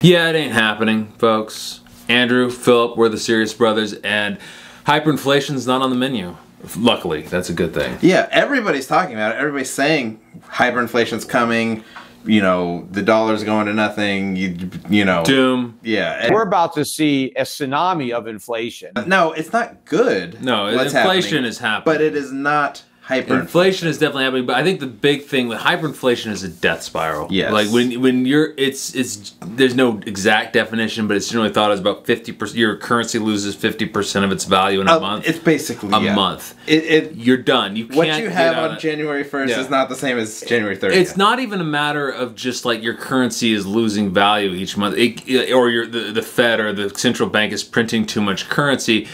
Yeah, it ain't happening, folks. Andrew, Philip, we're the Serious Brothers, and hyperinflation's not on the menu. Luckily, that's a good thing. Yeah, everybody's talking about it. Everybody's saying hyperinflation's coming. You know, the dollar's going to nothing. You know. Doom. Yeah. We're about to see a tsunami of inflation. No, it's not good. No, inflation is happening. But it is not hyperinflation. Inflation is definitely happening, but I think the big thing with hyperinflation is a death spiral. Yes. Like when you're, there's no exact definition, but it's generally thought as about 50%. Your currency loses 50% of its value in a month. It's basically a month. You're done. You can't. What you have on January 1st is not the same as January 30th. It's not even a matter of just like your currency is losing value each month, or the Fed or the central bank is printing too much currency.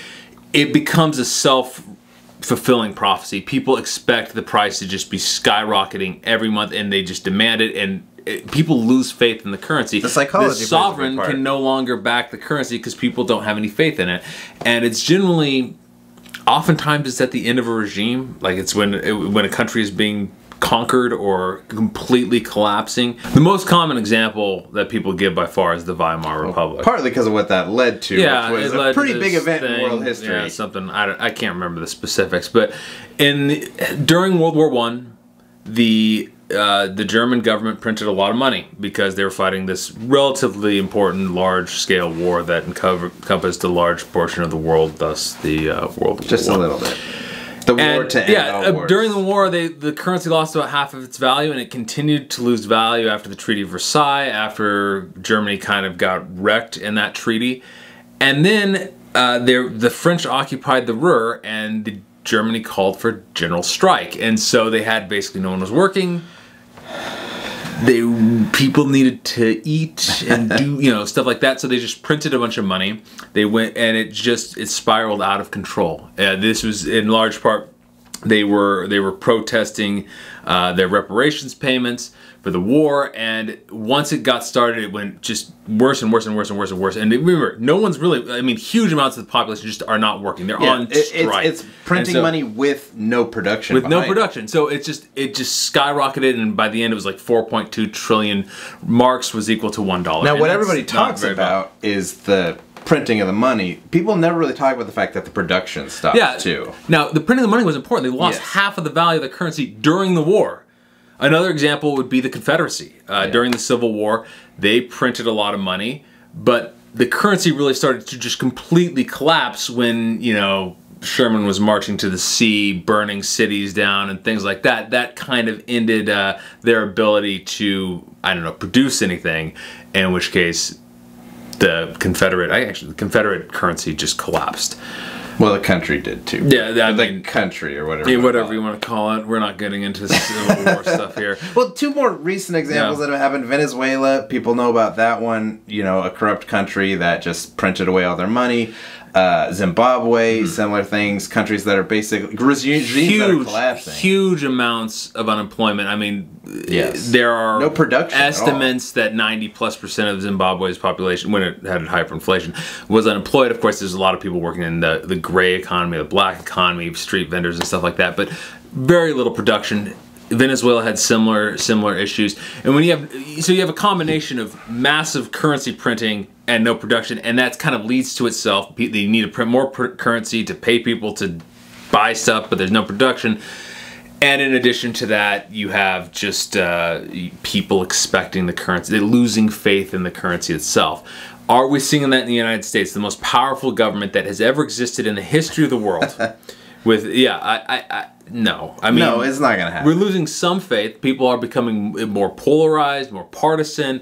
It becomes a self-fulfilling prophecy. People expect the price to just be skyrocketing every month, and they just demand it, and people lose faith in the currency. The psychology. The sovereign can no longer back the currency because people don't have any faith in it, and it's generally, oftentimes, it's at the end of a regime. Like it's when a country is being conquered or completely collapsing. The most common example that people give by far is the Weimar Republic. Partly because of what that led to, yeah, which was a pretty big event in world history. Yeah, something, I can't remember the specifics, but during World War I, the German government printed a lot of money because they were fighting this relatively important large-scale war that encompassed a large portion of the world, thus the World War I. Just a little bit. The war to end all wars. During the war, the currency lost about half of its value, and it continued to lose value after the Treaty of Versailles, after Germany kind of got wrecked in that treaty. And then the French occupied the Ruhr, and Germany called for general strike. And so they had basically no one was working. People needed to eat and do stuff like that, so they just printed a bunch of money. They went, and it spiraled out of control. This was in large part they were protesting their reparations payments for the war, and once it got started, it went just worse and worse and worse and worse and worse. And remember, no one's really, I mean, huge amounts of the population just are not working. They're on strike. It's printing money with no production. So it just skyrocketed, and by the end it was like 4.2 trillion marks was equal to $1. Now, what everybody talks about is the printing of the money. People never really talk about the fact that the production stopped too. Now, the printing of the money was important. They lost half of the value of the currency during the war. Another example would be the Confederacy. During the Civil War, they printed a lot of money, but the currency really started to just completely collapse when, Sherman was marching to the sea, burning cities down and things like that. That kind of ended their ability to, produce anything, in which case the Confederate currency just collapsed. Well, the country did too. Yeah, the country or whatever. Yeah, whatever you want to call it. We're not getting into Civil War stuff here. Well, two more recent examples that have happened. Venezuela, people know about that one. A corrupt country that just printed away all their money. Zimbabwe, similar things. Countries that are basically regimes that are collapsing. Huge amounts of unemployment. I mean, there are no production estimates that 90+% of Zimbabwe's population, when it had hyperinflation, was unemployed. Of course, there's a lot of people working in the gray economy, the black economy, street vendors and stuff like that, but very little production. Venezuela had similar issues, and when you have a combination of massive currency printing and no production, and that kind of leads to itself. They need to print more currency to pay people to buy stuff, but there's no production. And in addition to that, you have just people expecting the currency, they're losing faith in the currency itself. Are we seeing that in the United States, the most powerful government that has ever existed in the history of the world? No. I mean, no, it's not going to happen. We're losing some faith. People are becoming more polarized, more partisan.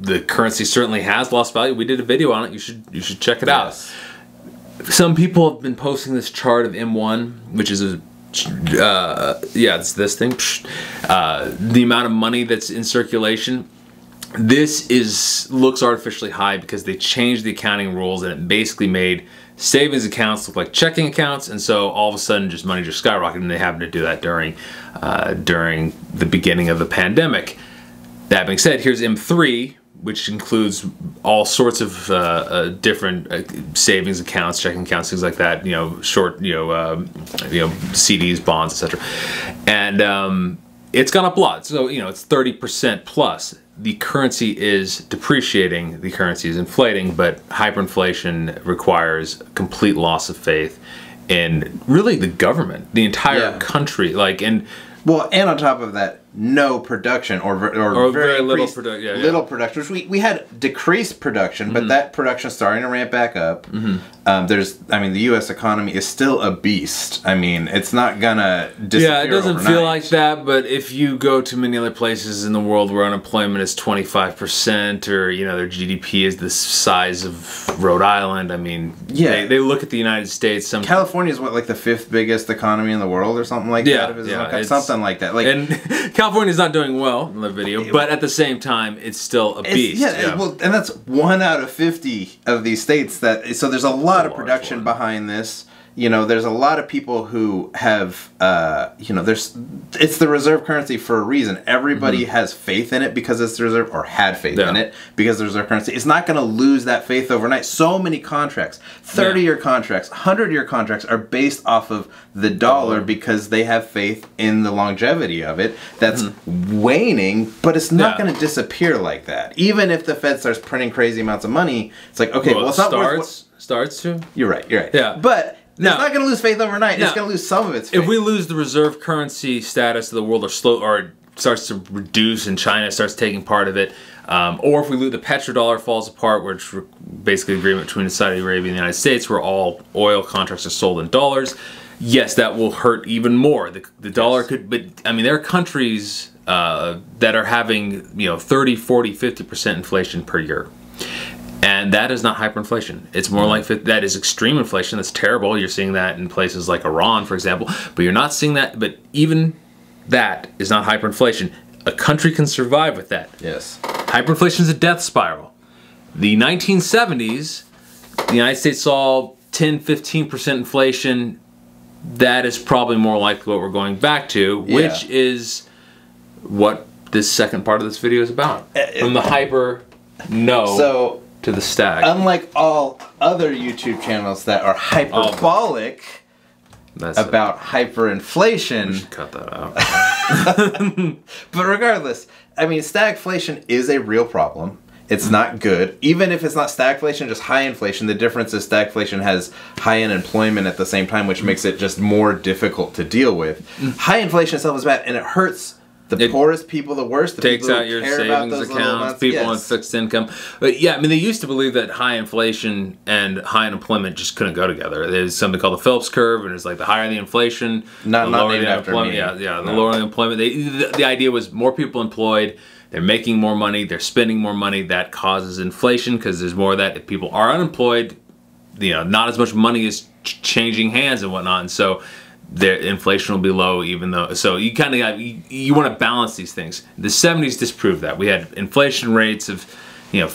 The currency certainly has lost value. We did a video on it. You should check it out. Some people have been posting this chart of M1, which is it's this thing. The amount of money that's in circulation. This looks artificially high because they changed the accounting rules, and it basically made savings accounts look like checking accounts, and so all of a sudden money just skyrocketed, and they happened to do that during the beginning of the pandemic. That being said, here's M3, which includes all sorts of different savings accounts, checking accounts, things like that. CDs, bonds, etc. And it's gone up a lot. So, you know, it's 30% plus. The currency is depreciating, the currency is inflating, but hyperinflation requires complete loss of faith in really the government, the entire country. Like, and well, and on top of that, no production or very little production. Little production, which we had decreased production, but that production is starting to ramp back up. The U.S. economy is still a beast. I mean, it's not gonna disappear. Yeah, it doesn't overnight. feel like that, but if you go to many other places in the world where unemployment is 25%, or you know their GDP is the size of Rhode Island, I mean, they look at the United States. California is what, like the 5th biggest economy in the world, or something like that. It's something like that. Like, and California's not doing well in the video, but at the same time, it's still a beast. Well, and that's 1 out of 50 of these states. So there's a lot of production behind this. You know, there's a lot of people who have, it's the reserve currency for a reason. Everybody has faith in it because it's the reserve, or had faith in it because the reserve currency. It's not going to lose that faith overnight. So many contracts, 30-year contracts, 100-year contracts are based off of the dollar because they have faith in the longevity of it. That's waning, but it's not going to disappear like that. Even if the Fed starts printing crazy amounts of money, it's like, okay, well it's not worth starts to. You're right. Yeah. But it's not going to lose faith overnight. It's going to lose some of its faith. If we lose the reserve currency status of the world, or it starts to reduce and China starts taking part of it, or if we lose the petrodollar falls apart, which basically agreement between Saudi Arabia and the United States, where all oil contracts are sold in dollars, yes, that will hurt even more. The dollar could, but I mean, there are countries that are having 30, 40, 50% inflation per year. And that is not hyperinflation. It's more like that is extreme inflation. That's terrible. You're seeing that in places like Iran, for example. But you're not seeing that. But even that is not hyperinflation. A country can survive with that. Yes. Hyperinflation is a death spiral. The 1970s, the United States saw 10, 15% inflation. That is probably more likely what we're going back to, which is what this second part of this video is about. From the hyper to the stag. Unlike all other YouTube channels that are hyperbolic about hyperinflation. We should cut that out. But regardless, I mean, stagflation is a real problem. It's not good. Even if it's not stagflation, just high inflation. The difference is stagflation has high unemployment at the same time, which makes it just more difficult to deal with. High inflation itself is bad, and it hurts the poorest people the worst. The takes people out your savings accounts, people on fixed income. But yeah, I mean, they used to believe that high inflation and high unemployment just couldn't go together. There's something called the Phillips curve, and it's like the higher the inflation, the lower the unemployment. The lower the employment. The idea was more people employed, they're making more money, they're spending more money. That causes inflation because there's more of that. If people are unemployed, not as much money is changing hands and whatnot, and so the inflation will be low, even though. So you kind of you want to balance these things. The 70s disproved that. We had inflation rates of 10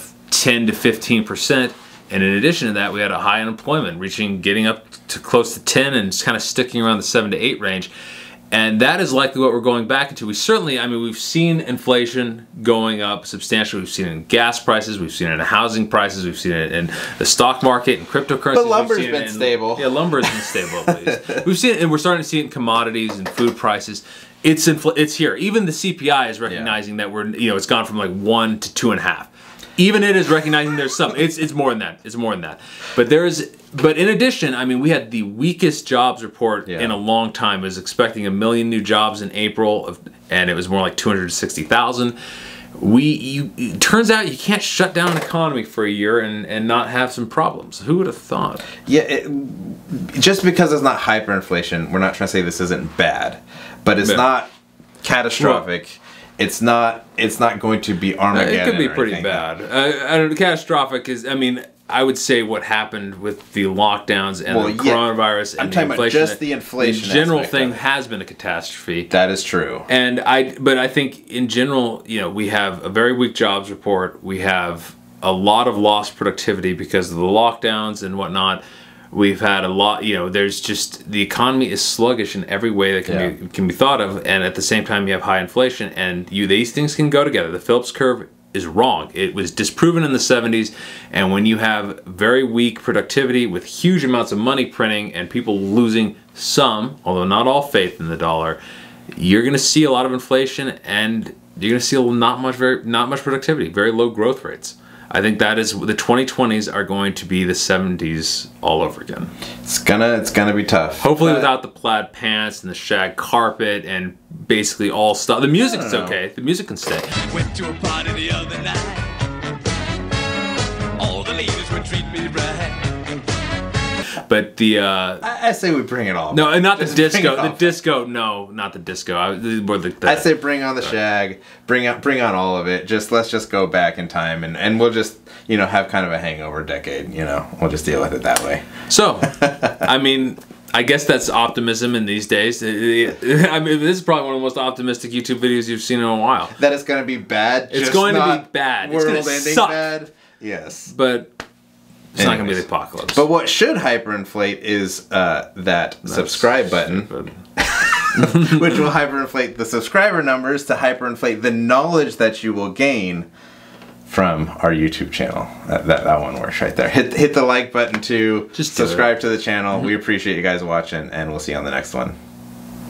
to 15%, and in addition to that, we had a high unemployment, getting up to close to 10, and it's kind of sticking around the 7 to 8 range. And that is likely what we're going back into. We've seen inflation going up substantially. We've seen it in gas prices. We've seen it in housing prices. We've seen it in the stock market and cryptocurrencies. But lumber's been stable. Yeah, lumber's been stable at least. We've seen it, and we're starting to see it in commodities and food prices. It's here. Even the CPI is recognizing that it's gone from like 1 to 2.5. Even it is recognizing there's some. It's more than that. It's more than that. But in addition, I mean, we had the weakest jobs report in a long time. It was expecting 1 million new jobs in April, and it was more like 260,000. It turns out you can't shut down an economy for a year and not have some problems. Who would have thought? Yeah, just because it's not hyperinflation, we're not trying to say this isn't bad, but it's not catastrophic. Well, it's not going to be Armageddon. It could be pretty bad. Catastrophic is, I would say what happened with the lockdowns and the coronavirus and the inflation. About just the inflation. The general thing has been a catastrophe. That is true. But I think in general, we have a very weak jobs report. We have a lot of lost productivity because of the lockdowns and whatnot. We've had a lot, there's just, the economy is sluggish in every way that can be thought of, and at the same time you have high inflation, and these things can go together. The Phillips curve is wrong. It was disproven in the 70s, and when you have very weak productivity with huge amounts of money printing and people losing some, although not all, faith in the dollar, you're going to see a lot of inflation, and you're going to see not much productivity, very low growth rates. I think that is the 2020s are going to be the 70s all over again. It's gonna be tough. Hopefully, without the plaid pants and the shag carpet and basically all stuff. The music's okay. The music can stay. Went to a party the other night. All the ladies would treat me right. But the I say we bring it all. No, not the Just disco. bring it The disco, no, not the disco. I say bring on the shag. Bring on all of it. Let's just go back in time and we'll just have kind of a hangover decade. We'll just deal with it that way. So, I mean, I guess that's optimism in these days. I mean, this is probably one of the most optimistic YouTube videos you've seen in a while. That it's going to be bad. It's going to be bad. It's going to suck. Bad. Yes, but it's not going to be the apocalypse. But what should hyperinflate is that subscribe button, which will hyperinflate the subscriber numbers to hyperinflate the knowledge that you will gain from our YouTube channel. That one works right there. Hit the like button to subscribe to the channel. We appreciate you guys watching, and we'll see you on the next one.